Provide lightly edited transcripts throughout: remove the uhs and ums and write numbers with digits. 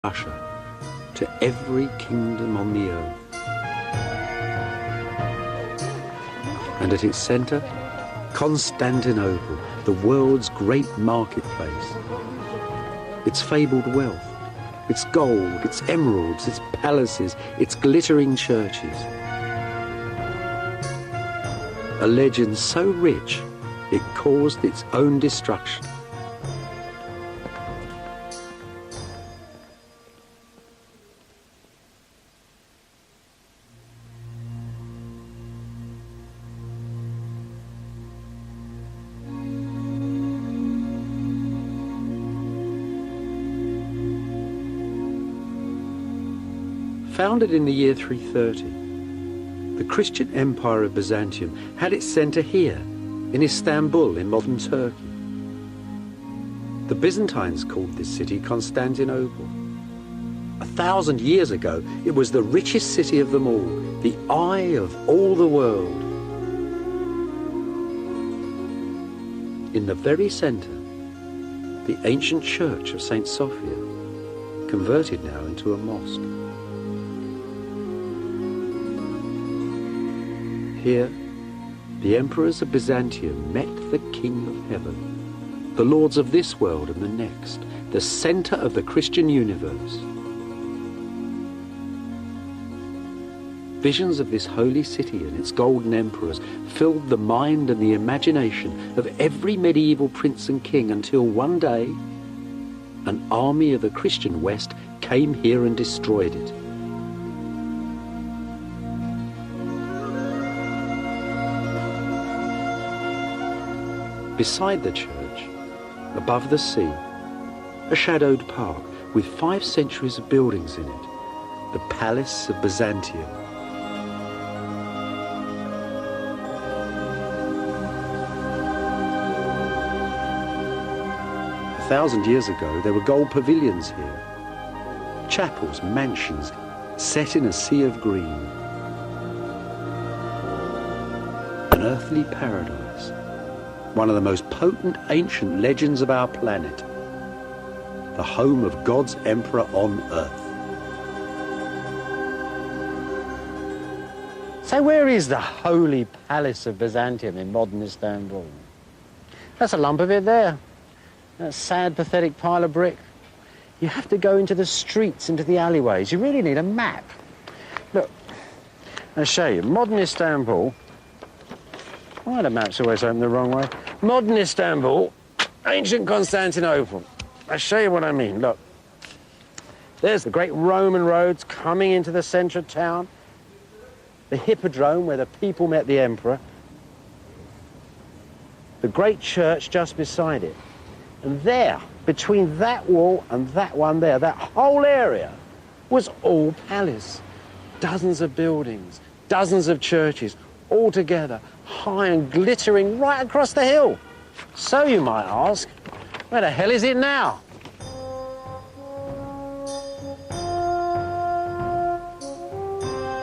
Russia to every kingdom on the earth. And at its centre, Constantinople, the world's great marketplace. Its fabled wealth, its gold, its emeralds, its palaces, its glittering churches. A legend so rich, it caused its own destruction. Founded in the year 330, the Christian Empire of Byzantium had its centre here, in Istanbul, in modern Turkey. The Byzantines called this city Constantinople. 1,000 years ago, it was the richest city of them all, the eye of all the world. In the very centre, the ancient church of St. Sophia, converted now into a mosque. Here, the emperors of Byzantium met the King of Heaven, the lords of this world and the next, the centre of the Christian universe. Visions of this holy city and its golden emperors filled the mind and the imagination of every medieval prince and king until one day, an army of the Christian West came here and destroyed it. Beside the church, above the sea, a shadowed park with 5 centuries of buildings in it, the Palace of Byzantium. A 1,000 years ago, there were gold pavilions here, chapels, mansions, set in a sea of green. An earthly paradise. One of the most potent ancient legends of our planet, the home of God's emperor on earth. So where is the Holy Palace of Byzantium in modern Istanbul? That's a lump of it there. That sad, pathetic pile of brick. You have to go into the streets, into the alleyways. You really need a map. Look, I'll show you. Modern Istanbul. Why the map's always open the wrong way? Modern Istanbul, ancient Constantinople. I'll show you what I mean. Look, there's the great Roman roads coming into the centre of town, the hippodrome where the people met the emperor, the great church just beside it. And there, between that wall and that one there, that whole area was all palace. Dozens of buildings, dozens of churches, all together, high and glittering right across the hill. So you might ask, where the hell is it now?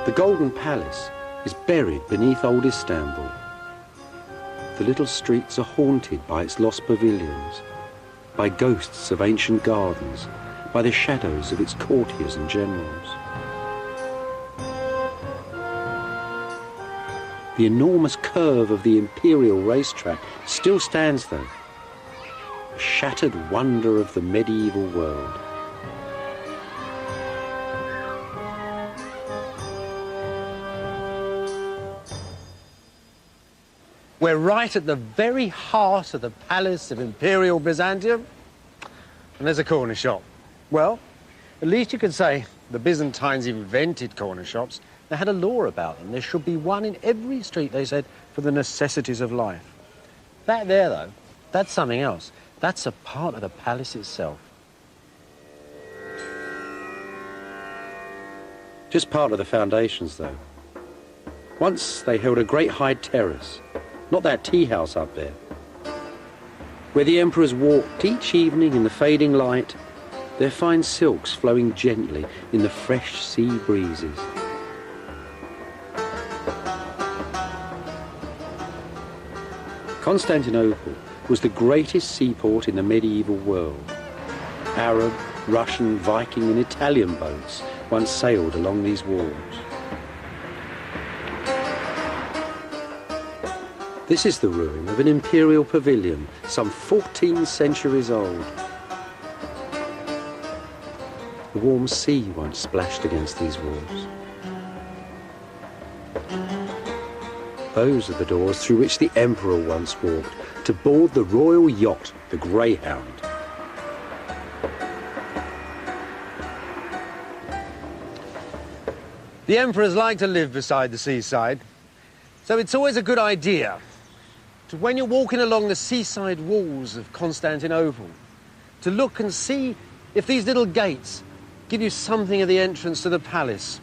The Golden Palace is buried beneath old Istanbul. The little streets are haunted by its lost pavilions, by ghosts of ancient gardens, by the shadows of its courtiers and generals. The enormous curve of the Imperial racetrack still stands though, a shattered wonder of the medieval world. We're right at the very heart of the Palace of Imperial Byzantium, and there's a corner shop. Well, at least you could say the Byzantines invented corner shops. They had a law about them. There should be one in every street, they said, for the necessities of life. That there, though, that's something else. That's a part of the palace itself. Just part of the foundations, though. Once they held a great high terrace, not that tea house up there, where the emperors walked each evening in the fading light, their fine silks flowing gently in the fresh sea breezes. Constantinople was the greatest seaport in the medieval world. Arab, Russian, Viking and Italian boats once sailed along these walls. This is the ruin of an imperial pavilion, some 14 centuries old. The warm sea once splashed against these walls. Those are the doors through which the emperor once walked to board the royal yacht, the Greyhound. The emperors like to live beside the seaside, so it's always a good idea to, when you're walking along the seaside walls of Constantinople, to look and see if these little gates give you something of the entrance to the palace.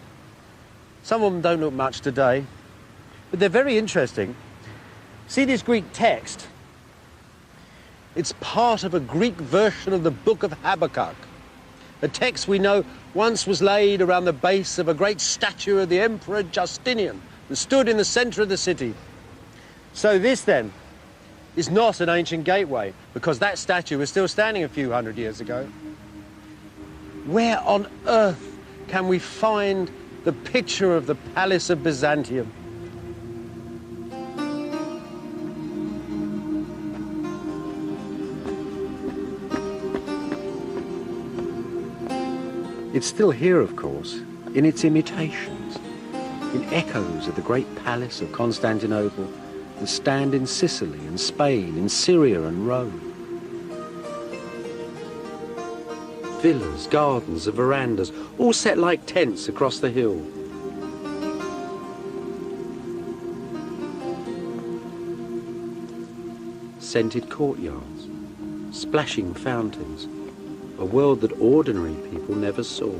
Some of them don't look much today, but they're very interesting. See this Greek text? It's part of a Greek version of the book of Habakkuk, a text we know once was laid around the base of a great statue of the Emperor Justinian that stood in the centre of the city. So this, then, is not an ancient gateway, because that statue was still standing a few hundred years ago. Where on earth can we find the picture of the Palace of Byzantium? It's still here, of course, in its imitations, in echoes of the great palace of Constantinople that stand in Sicily and Spain, in Syria and Rome. Villas, gardens and verandas, all set like tents across the hill. Scented courtyards, splashing fountains, a world that ordinary people never saw.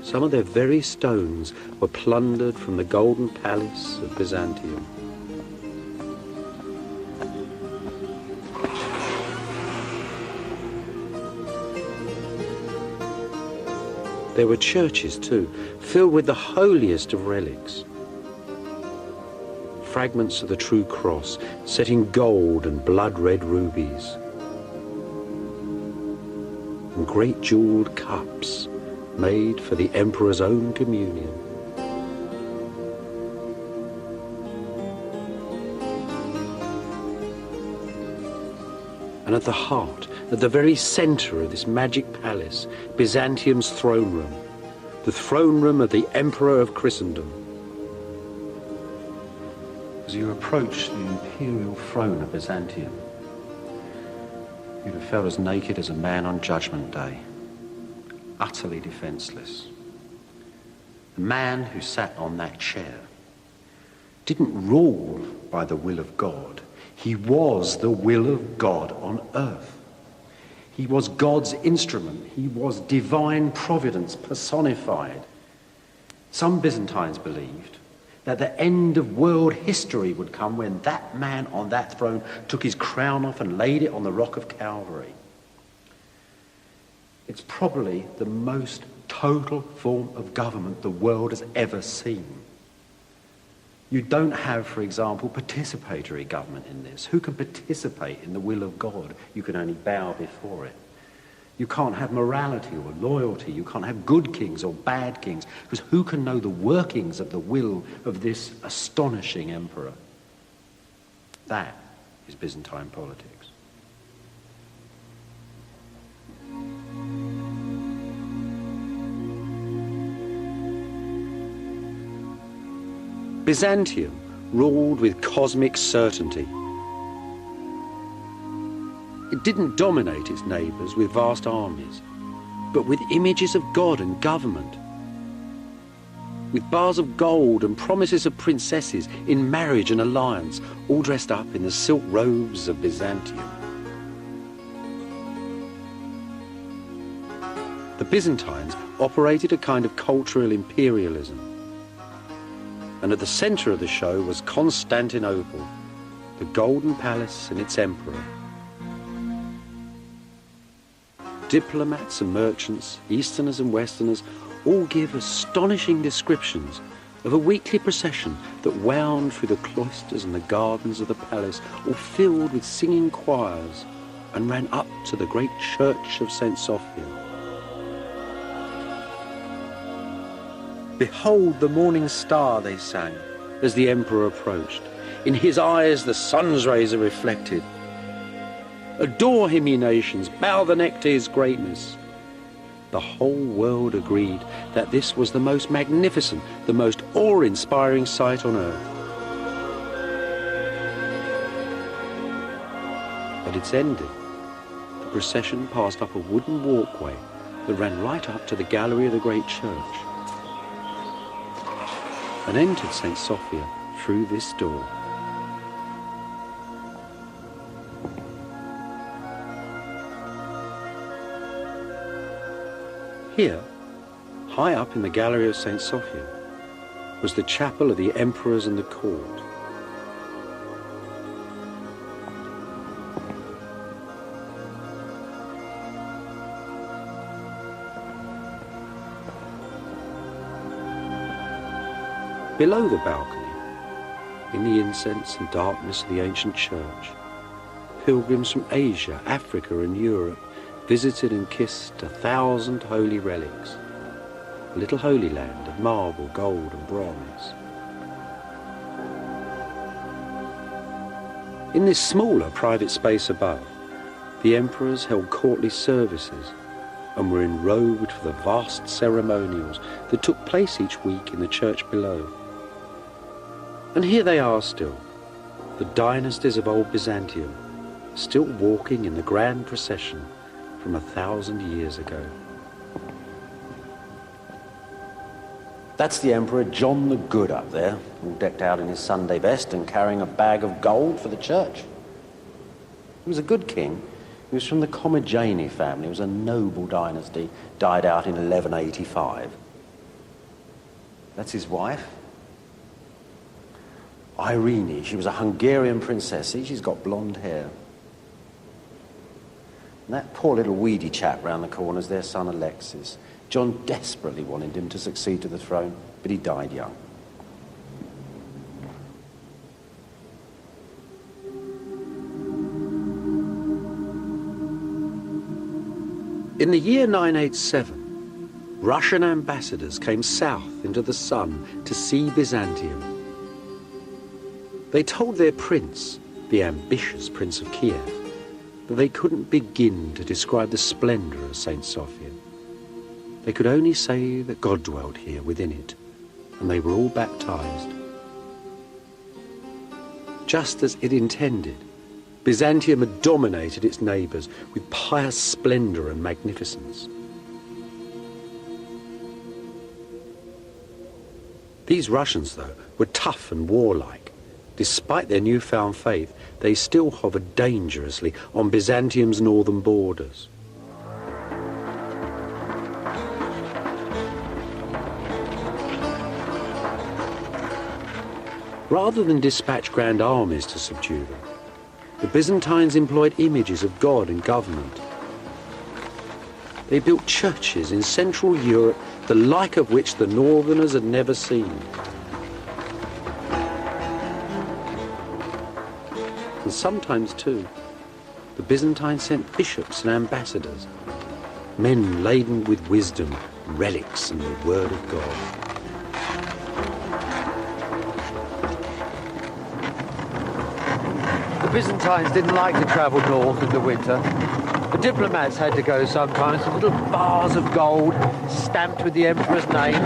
Some of their very stones were plundered from the golden palace of Byzantium. There were churches too, filled with the holiest of relics. Fragments of the true cross set in gold and blood-red rubies. And great jewelled cups made for the emperor's own communion. And at the heart, at the very centre of this magic palace, Byzantium's throne room, the throne room of the Emperor of Christendom. As you approach the imperial throne of Byzantium, you'd have felt as naked as a man on Judgment Day, utterly defenceless. The man who sat on that chair didn't rule by the will of God. He was the will of God on earth. He was God's instrument. He was divine providence personified. Some Byzantines believed that the end of world history would come when that man on that throne took his crown off and laid it on the rock of Calvary. It's probably the most total form of government the world has ever seen. You don't have, for example, participatory government in this. Who can participate in the will of God? You can only bow before it. You can't have morality or loyalty. You can't have good kings or bad kings, because who can know the workings of the will of this astonishing emperor? That is Byzantine politics. Byzantium ruled with cosmic certainty. It didn't dominate its neighbours with vast armies, but with images of God and government, with bars of gold and promises of princesses in marriage and alliance, all dressed up in the silk robes of Byzantium. The Byzantines operated a kind of cultural imperialism, and at the centre of the show was Constantinople, the Golden Palace and its emperor. Diplomats and merchants, Easterners and Westerners, all give astonishing descriptions of a weekly procession that wound through the cloisters and the gardens of the palace, all filled with singing choirs, and ran up to the great church of St. Sophia. "Behold the morning star," they sang, as the emperor approached. "In his eyes the sun's rays are reflected. Adore him, ye nations, bow the neck to his greatness." The whole world agreed that this was the most magnificent, the most awe-inspiring sight on earth. At its ending, the procession passed up a wooden walkway that ran right up to the gallery of the great church, and entered St. Sophia through this door. Here, high up in the gallery of St. Sophia, was the chapel of the emperors and the court. Below the balcony, in the incense and darkness of the ancient church, pilgrims from Asia, Africa and Europe visited and kissed 1,000 holy relics, a little holy land of marble, gold and bronze. In this smaller private space above, the emperors held courtly services and were enrobed for the vast ceremonials that took place each week in the church below. And here they are still, the dynasties of old Byzantium, still walking in the grand procession from 1,000 years ago. That's the Emperor John the Good up there, all decked out in his Sunday best and carrying a bag of gold for the church. He was a good king. He was from the Commagene family. It was a noble dynasty, died out in 1185. That's his wife, Irene. She was a Hungarian princess. See, she's got blonde hair. And that poor little weedy chap round the corner is their son Alexis. John desperately wanted him to succeed to the throne, but he died young. In the year 987, Russian ambassadors came south into the sun to see Byzantium. They told their prince, the ambitious Prince of Kiev, that they couldn't begin to describe the splendor of St. Sophia. They could only say that God dwelt here within it, and they were all baptized. Just as it intended, Byzantium had dominated its neighbors with pious splendor and magnificence. These Russians, though, were tough and warlike. Despite their newfound faith, they still hovered dangerously on Byzantium's northern borders. Rather than dispatch grand armies to subdue them, the Byzantines employed images of God and government. They built churches in Central Europe, the like of which the Northerners had never seen. And sometimes, too, the Byzantines sent bishops and ambassadors, men laden with wisdom, relics, and the word of God. The Byzantines didn't like to travel north in the winter. The diplomats had to go sometimes with little bars of gold stamped with the emperor's name,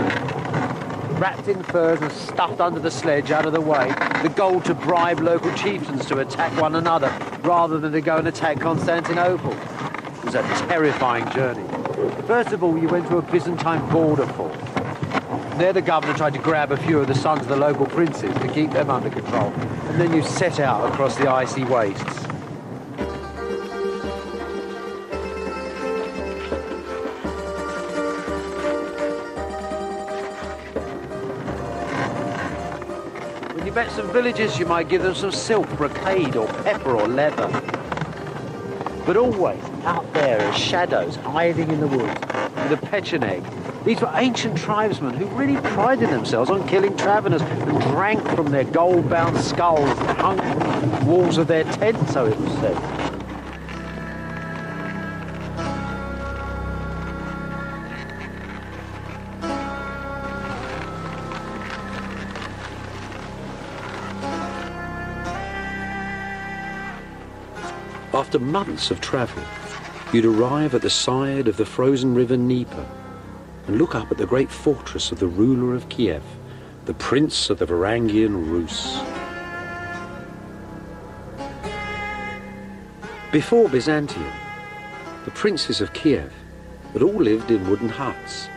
wrapped in furs and stuffed under the sledge out of the way, the gold to bribe local chieftains to attack one another rather than to go and attack Constantinople. It was a terrifying journey. First of all, you went to a Byzantine border fort. There the governor tried to grab a few of the sons of the local princes to keep them under control. And then you set out across the icy wastes. When you met some villagers, you might give them some silk, brocade, or pepper, or leather. But always out there as shadows hiding in the woods with a pecheneg. These were ancient tribesmen who really prided themselves on killing travellers and drank from their gold-bound skulls that hung from the walls of their tents, so it was said. After months of travel, you'd arrive at the side of the frozen river Dnieper and look up at the great fortress of the ruler of Kiev, the prince of the Varangian Rus. Before Byzantium, the princes of Kiev had all lived in wooden huts.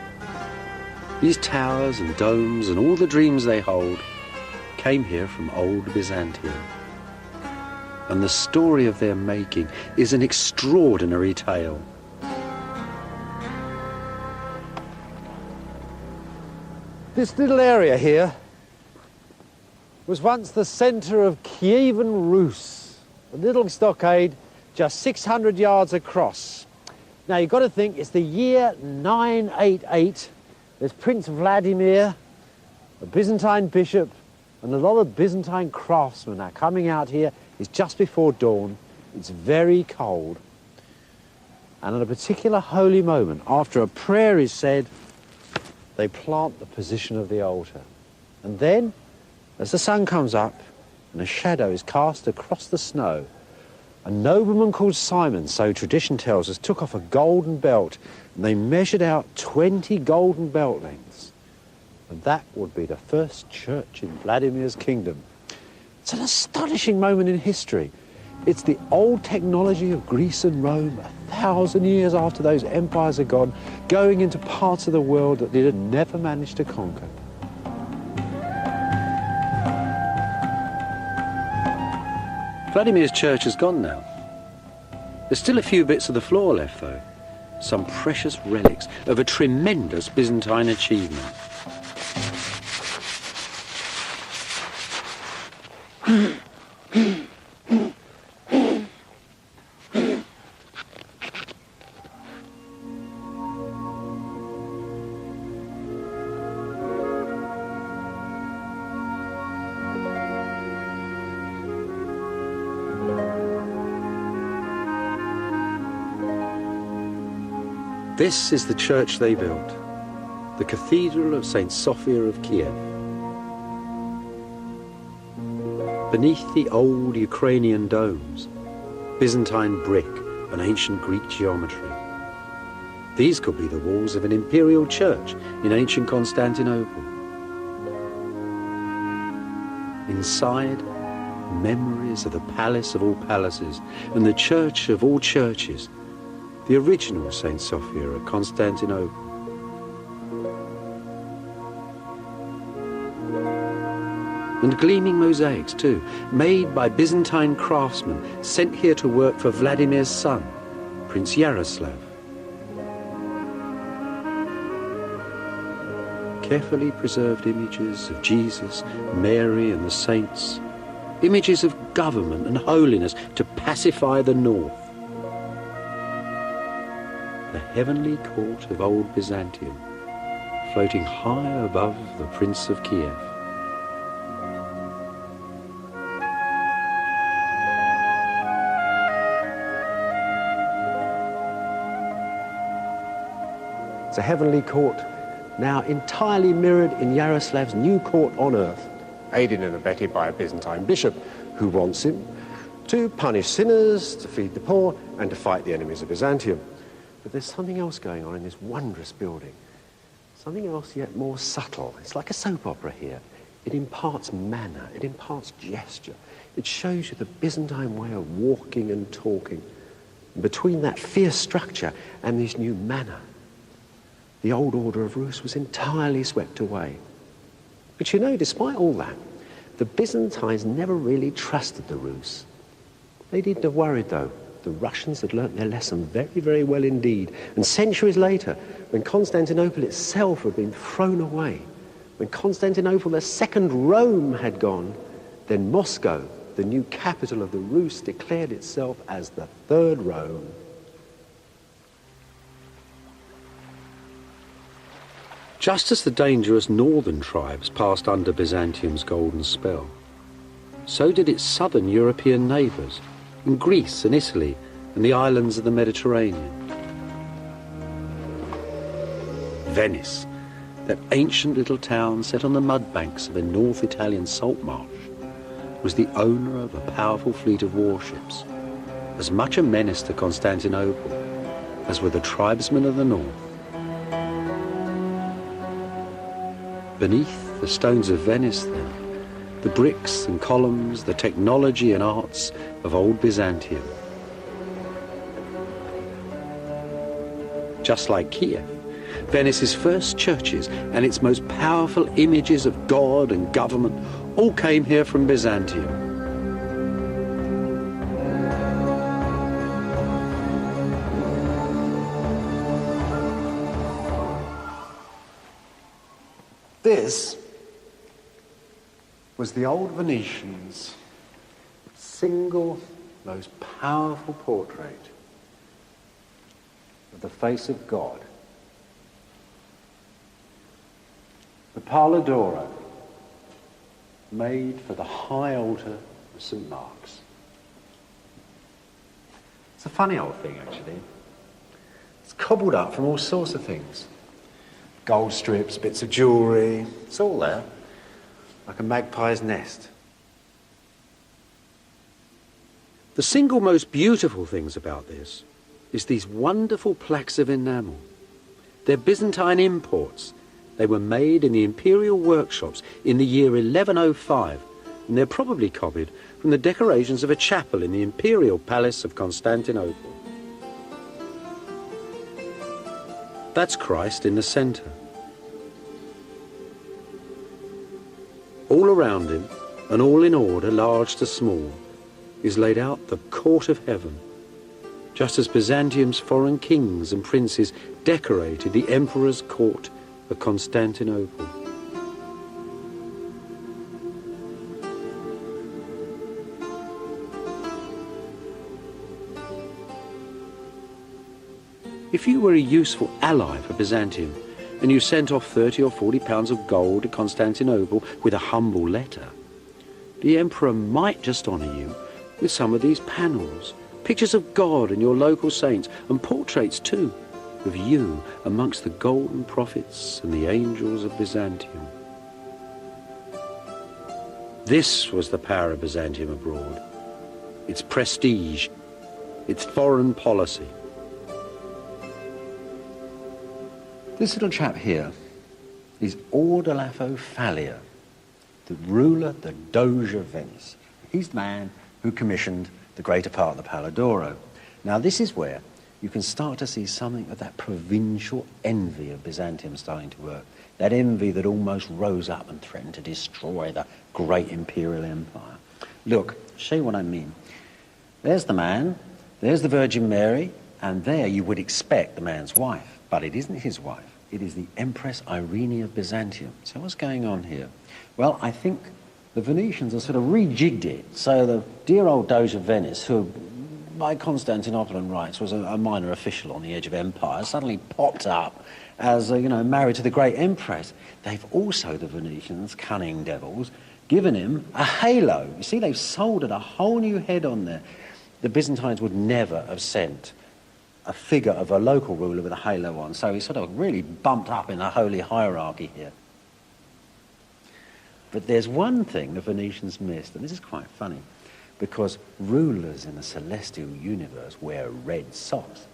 These towers and domes and all the dreams they hold came here from old Byzantium. And the story of their making is an extraordinary tale. This little area here was once the centre of Kievan Rus, a little stockade just 600 yards across. Now you've got to think it's the year 988. There's Prince Vladimir, a Byzantine bishop, and a lot of Byzantine craftsmen are coming out here. It's just before dawn. It's very cold. And at a particular holy moment, after a prayer is said, they plant the position of the altar. And then, as the sun comes up and a shadow is cast across the snow, a nobleman called Simon, so tradition tells us, took off a golden belt and they measured out 20 golden belt lengths. And that would be the first church in Vladimir's kingdom. It's an astonishing moment in history. It's the old technology of Greece and Rome, 1,000 years after those empires are gone, going into parts of the world that they had never managed to conquer. Vladimir's church is gone now. There's still a few bits of the floor left, though. Some precious relics of a tremendous Byzantine achievement. This is the church they built, the Cathedral of St. Sophia of Kiev. Beneath the old Ukrainian domes, Byzantine brick and ancient Greek geometry. These could be the walls of an imperial church in ancient Constantinople. Inside, memories of the palace of all palaces and the church of all churches, the original St. Sophia at Constantinople. And gleaming mosaics too, made by Byzantine craftsmen sent here to work for Vladimir's son, Prince Yaroslav. Carefully preserved images of Jesus, Mary and the saints, images of government and holiness to pacify the north. The heavenly court of old Byzantium, floating high above the Prince of Kiev. It's a heavenly court, now entirely mirrored in Yaroslav's new court on earth, aided and abetted by a Byzantine bishop who wants him to punish sinners, to feed the poor, and to fight the enemies of Byzantium. But there's something else going on in this wondrous building. Something else yet more subtle. It's like a soap opera here. It imparts manner, it imparts gesture. It shows you the Byzantine way of walking and talking. And between that fierce structure and this new manner, the old order of Rus was entirely swept away. But you know, despite all that, the Byzantines never really trusted the Rus. They did have worried, though. The Russians had learnt their lesson very, very well indeed. And centuries later, when Constantinople itself had been thrown away, when Constantinople, the second Rome, had gone, then Moscow, the new capital of the Rus, declared itself as the third Rome. Just as the dangerous northern tribes passed under Byzantium's golden spell, so did its southern European neighbours, in Greece and Italy and the islands of the Mediterranean. Venice, that ancient little town set on the mud banks of a North Italian salt marsh, was the owner of a powerful fleet of warships, as much a menace to Constantinople as were the tribesmen of the north. Beneath the stones of Venice, then, the bricks and columns, the technology and arts of old Byzantium. Just like Kiev, Venice's first churches and its most powerful images of God and government all came here from Byzantium. This was the old Venetians' single most powerful portrait of the face of God. The Pala d'Oro, made for the high altar of St. Mark's. It's a funny old thing, actually. It's cobbled up from all sorts of things. Gold strips, bits of jewellery, it's all there, like a magpie's nest. The single most beautiful things about this is these wonderful plaques of enamel. They're Byzantine imports. They were made in the imperial workshops in the year 1105, and they're probably copied from the decorations of a chapel in the imperial palace of Constantinople. That's Christ in the centre. All around him, and all in order, large to small, is laid out the court of heaven, just as Byzantium's foreign kings and princes decorated the emperor's court of Constantinople. If you were a useful ally for Byzantium, and you sent off 30 or 40 pounds of gold to Constantinople with a humble letter, the emperor might just honour you with some of these panels, pictures of God and your local saints, and portraits too of you amongst the golden prophets and the angels of Byzantium. This was the power of Byzantium abroad, its prestige, its foreign policy. This little chap here is Ordolafo Fallia, the ruler, the Doge of Venice. He's the man who commissioned the greater part of the Pala d'Oro. Now this is where you can start to see something of that provincial envy of Byzantium starting to work. That envy that almost rose up and threatened to destroy the great imperial empire. Look, show you what I mean. There's the man, there's the Virgin Mary, and there you would expect the man's wife. But it isn't his wife. It is the Empress Irene of Byzantium. So what's going on here? Well, I think the Venetians have sort of rejigged it. So the dear old Doge of Venice, who by Constantinopolitan rights was a minor official on the edge of empire, suddenly popped up as, married to the great Empress. They've also, the Venetians, cunning devils, given him a halo. You see, they've soldered a whole new head on there. The Byzantines would never have sent a figure of a local ruler with a halo on, so he's sort of really bumped up in the holy hierarchy here. But there's one thing the Venetians missed, and this is quite funny, because rulers in the celestial universe wear red socks.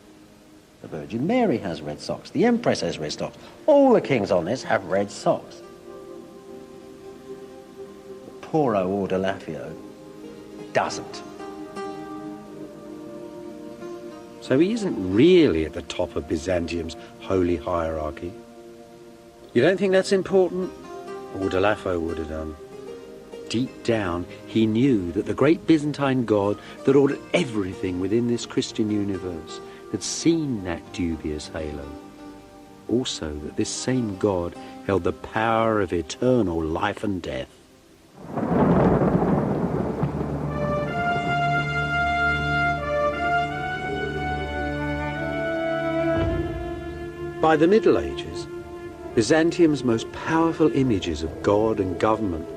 The Virgin Mary has red socks, the Empress has red socks, all the kings on this have red socks. But poor old Ordolafio doesn't. So he isn't really at the top of Byzantium's holy hierarchy. You don't think that's important? Ordolafo would have done. Deep down, he knew that the great Byzantine God that ordered everything within this Christian universe had seen that dubious halo. Also that this same God held the power of eternal life and death. By the Middle Ages, Byzantium's most powerful images of God and government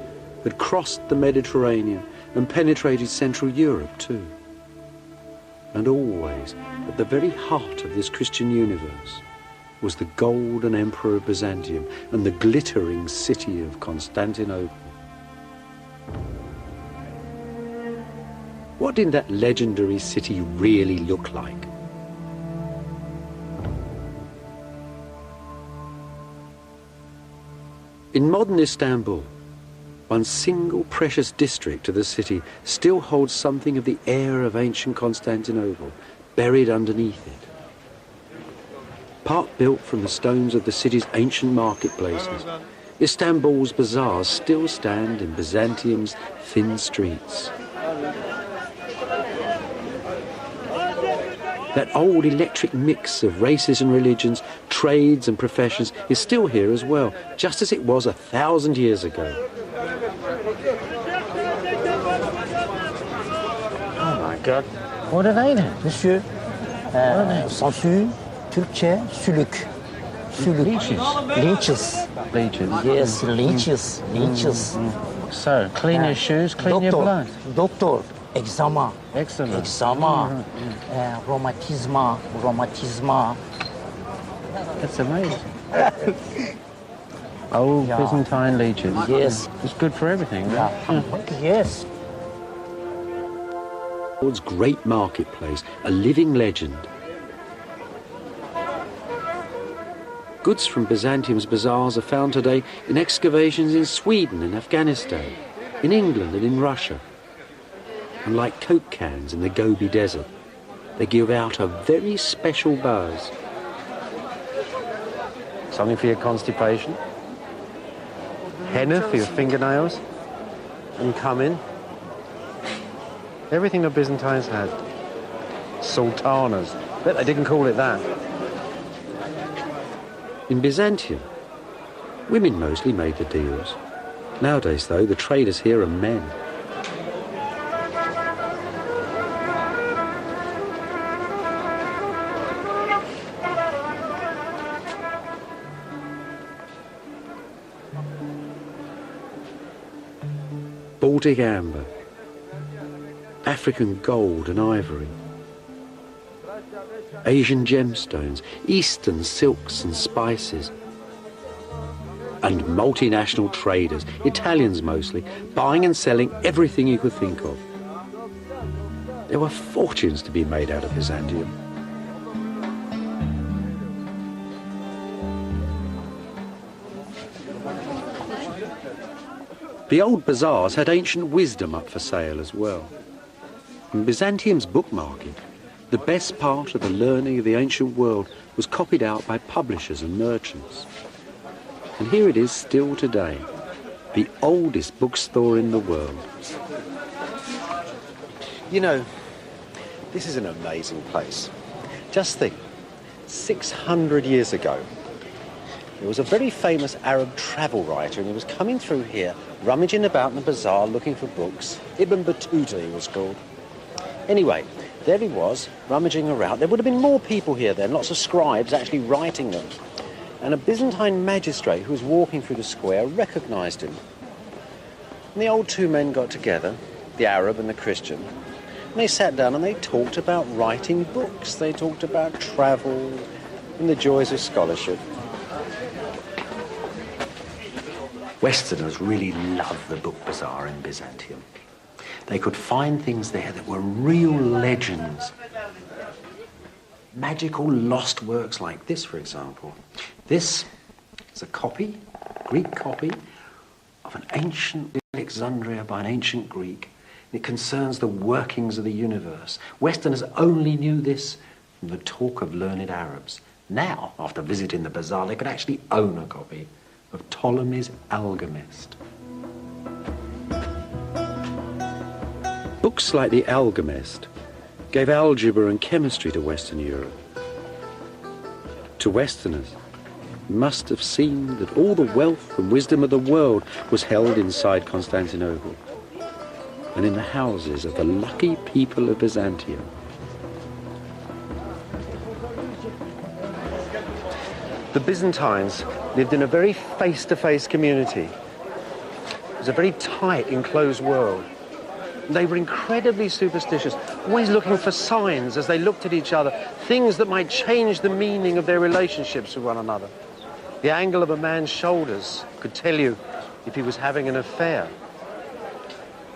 had crossed the Mediterranean and penetrated Central Europe too. And always, at the very heart of this Christian universe, was the golden emperor of Byzantium and the glittering city of Constantinople. What what did that legendary city really look like? In modern Istanbul, one single precious district of the city still holds something of the air of ancient Constantinople buried underneath it. Part built from the stones of the city's ancient marketplaces, Istanbul's bazaars still stand in Byzantium's thin streets. That old electric mix of races and religions, trades and professions is still here as well, just as it was 1,000 years ago. Oh my God. What are they then? Monsieur, sansü, Türkçe, sülük. Sülük. Leeches. Leeches. Leeches. Yes, leeches. Leeches. So, clean your shoes, clean your blood. Doctor, eczema. Excellent. Eczema. Romatizma. That's amazing. Old Yeah. Byzantine leeches. Yes. It's good for everything, right? Yes. Istanbul's great marketplace, a living legend. Goods from Byzantium's bazaars are found today in excavations in Sweden and Afghanistan, in England and in Russia. And like Coke cans in the Gobi Desert, they give out a very special buzz. Something for your constipation. Henna for your fingernails. And come in. Everything the Byzantines had. Sultanas. Bet they didn't call it that. In Byzantium, women mostly made the deals. Nowadays, though, the traders here are men. Baltic amber, African gold and ivory, Asian gemstones, Eastern silks and spices, and multinational traders, Italians mostly, buying and selling everything you could think of. There were fortunes to be made out of Byzantium. The old bazaars had ancient wisdom up for sale as well. In Byzantium's book market, the best part of the learning of the ancient world was copied out by publishers and merchants. And here it is still today, the oldest bookstore in the world. You know, this is an amazing place. Just think, 600 years ago, there was a very famous Arab travel writer, and he was coming through here, rummaging about in the bazaar looking for books. Ibn Battuta, he was called. Anyway, there he was, rummaging around. There would have been more people here then, lots of scribes actually writing them. And a Byzantine magistrate who was walking through the square recognised him. And the old two men got together, the Arab and the Christian, and they sat down and they talked about writing books. They talked about travel and the joys of scholarship. Westerners really loved the book bazaar in Byzantium. They could find things there that were real legends. Magical lost works like this, for example. This is a copy, Greek copy, of an ancient Alexandria by an ancient Greek. It concerns the workings of the universe. Westerners only knew this from the talk of learned Arabs. Now, after visiting the bazaar, they could actually own a copy of Ptolemy's Alchemist. Books like the Alchemist gave algebra and chemistry to Western Europe. To Westerners, it must have seemed that all the wealth and wisdom of the world was held inside Constantinople and in the houses of the lucky people of Byzantium. The Byzantines lived in a very face-to-face community. It was a very tight, enclosed world. They were incredibly superstitious, always looking for signs as they looked at each other, things that might change the meaning of their relationships with one another. The angle of a man's shoulders could tell you if he was having an affair.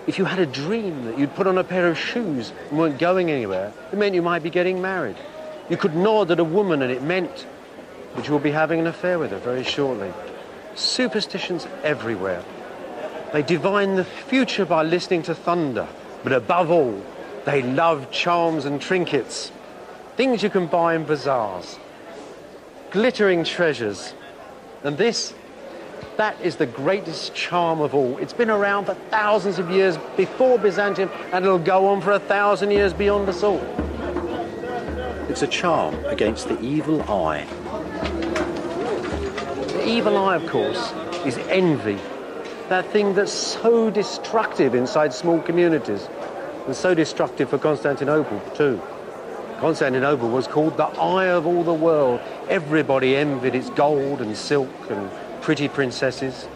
If you had a dream that you'd put on a pair of shoes and weren't going anywhere, it meant you might be getting married. You could nod at a woman and it meant that you will be having an affair with her very shortly. Superstitions everywhere. They divine the future by listening to thunder, but above all, they love charms and trinkets, things you can buy in bazaars, glittering treasures. And that is the greatest charm of all. It's been around for thousands of years before Byzantium, and it'll go on for 1,000 years beyond us all. It's a charm against the evil eye. The evil eye, of course, is envy. That thing that's so destructive inside small communities, and so destructive for Constantinople too. Constantinople was called the eye of all the world. Everybody envied its gold and silk and pretty princesses.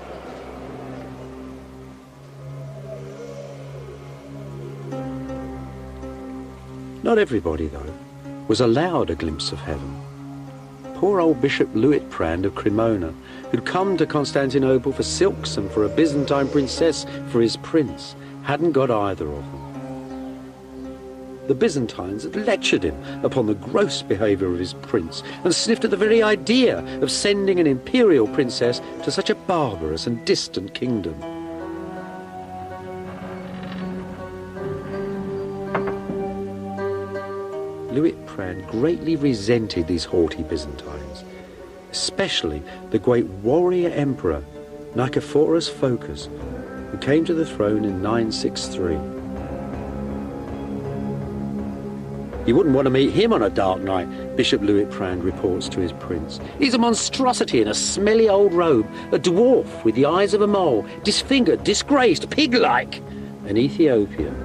Not everybody, though, was allowed a glimpse of heaven. Poor old Bishop Luitprand of Cremona, who'd come to Constantinople for silks and for a Byzantine princess for his prince, hadn't got either of them. The Byzantines had lectured him upon the gross behaviour of his prince and sniffed at the very idea of sending an imperial princess to such a barbarous and distant kingdom. Luitprand greatly resented these haughty Byzantines, especially the great warrior emperor Nicephorus Phocas, who came to the throne in 963. You wouldn't want to meet him on a dark night, Bishop Luitprand reports to his prince. He's a monstrosity in a smelly old robe, a dwarf with the eyes of a mole, disfigured, disgraced, pig-like, an Ethiopian.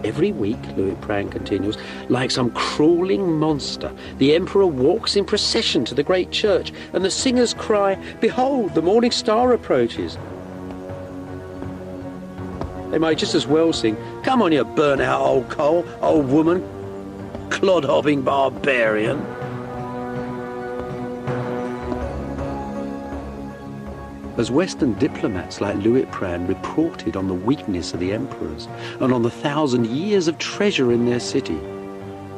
Every week, Luitprand continues, like some crawling monster, the emperor walks in procession to the great church, and the singers cry, "Behold, the morning star approaches." They might just as well sing, "Come on, you burnt-out old coal, old woman, clod-hopping barbarian." As Western diplomats like Luitprand reported on the weakness of the emperors and on the 1,000 years of treasure in their city,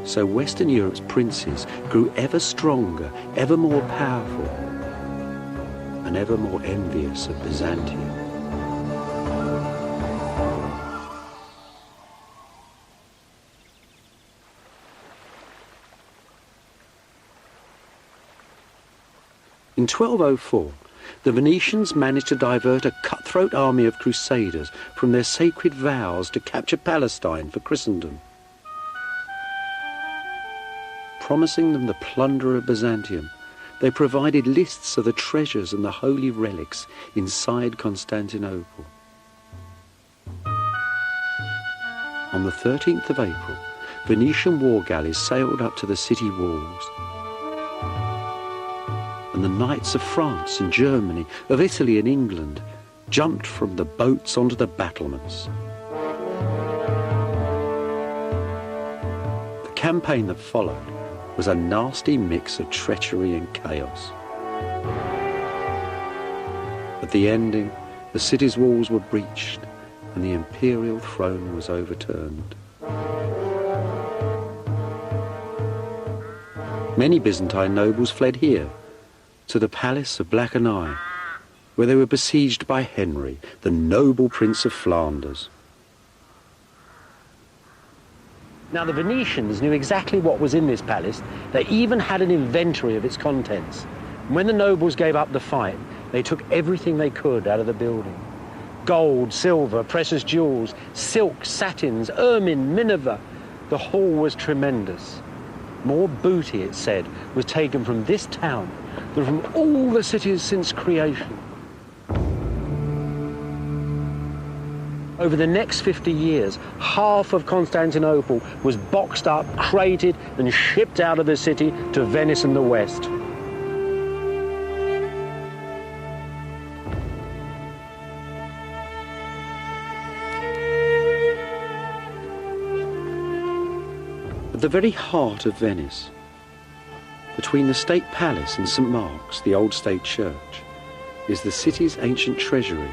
so Western Europe's princes grew ever stronger, ever more powerful, and ever more envious of Byzantium. In 1204, the Venetians managed to divert a cutthroat army of crusaders from their sacred vows to capture Palestine for Christendom. Promising them the plunder of Byzantium, they provided lists of the treasures and the holy relics inside Constantinople. On the 13th of April, Venetian war galleys sailed up to the city walls, and the knights of France and Germany, of Italy and England, jumped from the boats onto the battlements. The campaign that followed was a nasty mix of treachery and chaos. At the ending, the city's walls were breached and the imperial throne was overturned. Many Byzantine nobles fled here, to the palace of Black and Eye, where they were besieged by Henry, the noble Prince of Flanders. Now, the Venetians knew exactly what was in this palace. They even had an inventory of its contents. And when the nobles gave up the fight, they took everything they could out of the building. Gold, silver, precious jewels, silk, satins, ermine, minever. The haul was tremendous. More booty, it said, was taken from this town than from all the cities since creation. Over the next 50 years, half of Constantinople was boxed up, crated, and shipped out of the city to Venice and the West. At the very heart of Venice, between the State Palace and St. Mark's, the old state church, is the city's ancient treasury,